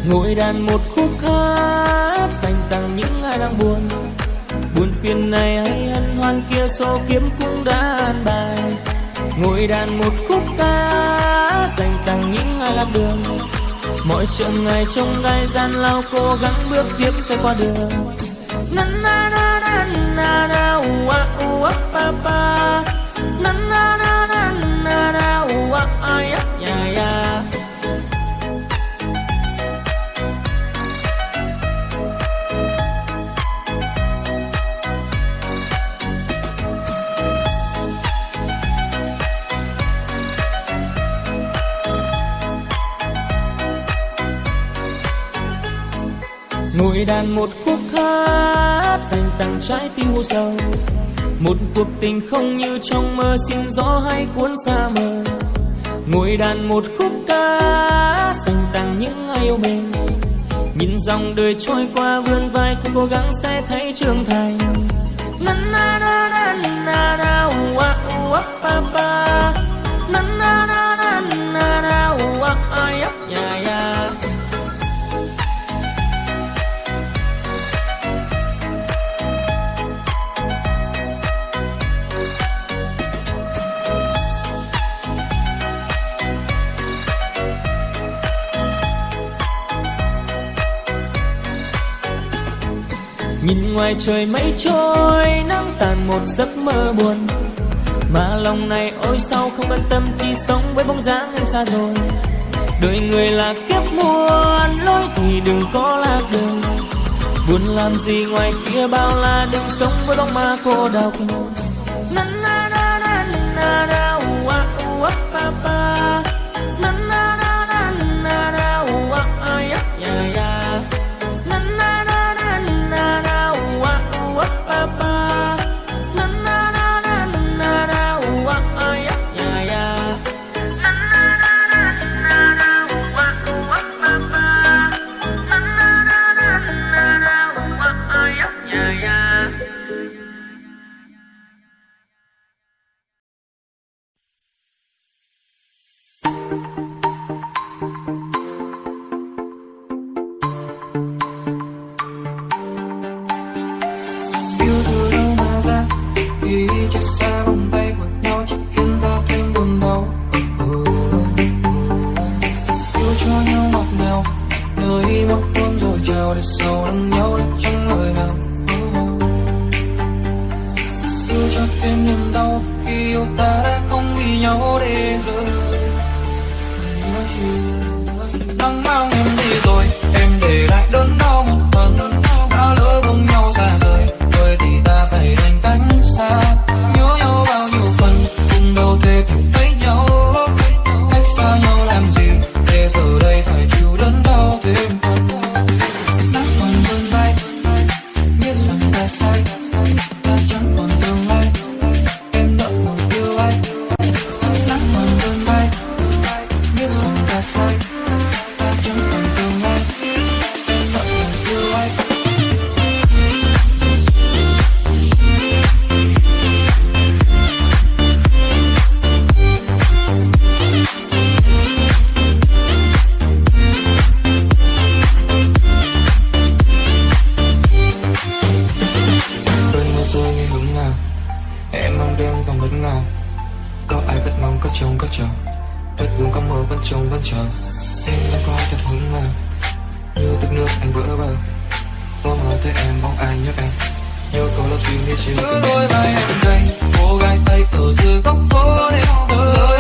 Ngồi đàn một khúc hát dành tặng những ai đang buồn. Buồn phiền này hay hân hoan kia số kiếm cũng đã an bài. Ngồi đàn một khúc ca dành tặng những ai lạc đường. Mọi chặng ngày trong gai gian lao cố gắng bước tiếp sẽ qua đường. Na na na na na na ua ua pa pa. Na na na na na na ua ai ya ya. Ngồi đàn một khúc hát dành tặng trái tim u sầu. Một cuộc tình không như trong mơ, xin gió hay cuốn xa mờ. Ngồi đàn một khúc ca dành tặng những ai yêu mình. Nhìn dòng đời trôi qua vươn vai thôi cố gắng sẽ thấy trưởng thành. Na na na na na na ua ua pa pa. Na na na na na na ua ai ya ya. Nhìn ngoài trời mây trôi nắng tàn một giấc mơ buồn. Mà lòng này ôi sao không quan tâm chỉ sống với bóng dáng em xa rồi. Đời người là kiếp muôn lối thì đừng có lạc đường. Buồn làm gì ngoài kia bao la, đừng sống với bóng ma cô độc. Na na na na na na ua ua pa pa. Na na na na na na ua ai ya ya. Na na na na na na ua ua pa pa. Na na na na na na ua ai ya ya. Na na na na na na ua ua pa pa. Na na na na na na ua ai ya ya. Yêu từ đâu mà ra khi chia xa vòng tay của nhau chỉ khiến ta thêm buồn đau. Yêu cho nhau ngọt ngào nơi mong ước rồi chào để sau lưng nhau để chẳng lời nào. Yêu cho thêm niềm đau khi yêu ta đã không vì nhau để rời. Nắng mang em đi rồi em để lại đớn đau một phần. Đã lỡ buông nhau xa rời rồi thì ta phải thành cánh xa. Nhớ nhau bao nhiêu phần cùng đâu thể tìm thấy nhau. Cách xa nhau làm gì để giờ đây phải chịu đớn đau thêm phần. Nắng còn vươn vai biết rằng ta sai, ta chẳng còn tương lai. Em đã còn yêu ai. Nắng còn vươn vai biết rằng ta sai, ta chẳng còn tương lai. Em đã còn yêu ai. Rơi nghe hứng nào em mong đêm còn vẫn ngào. Có ai vẫn mong có trông có chờ. Vết vương có mơ vẫn trông vẫn chờ. Em đang có thật hứng nào nhưទឹកnước anh vỡ bờ. Tôi mơ thấy em bóng ai nhớ em. Nhớ câu nói chuyện đi xin đôi vai em đây. Cô gái tay ở dưới góc phố để tới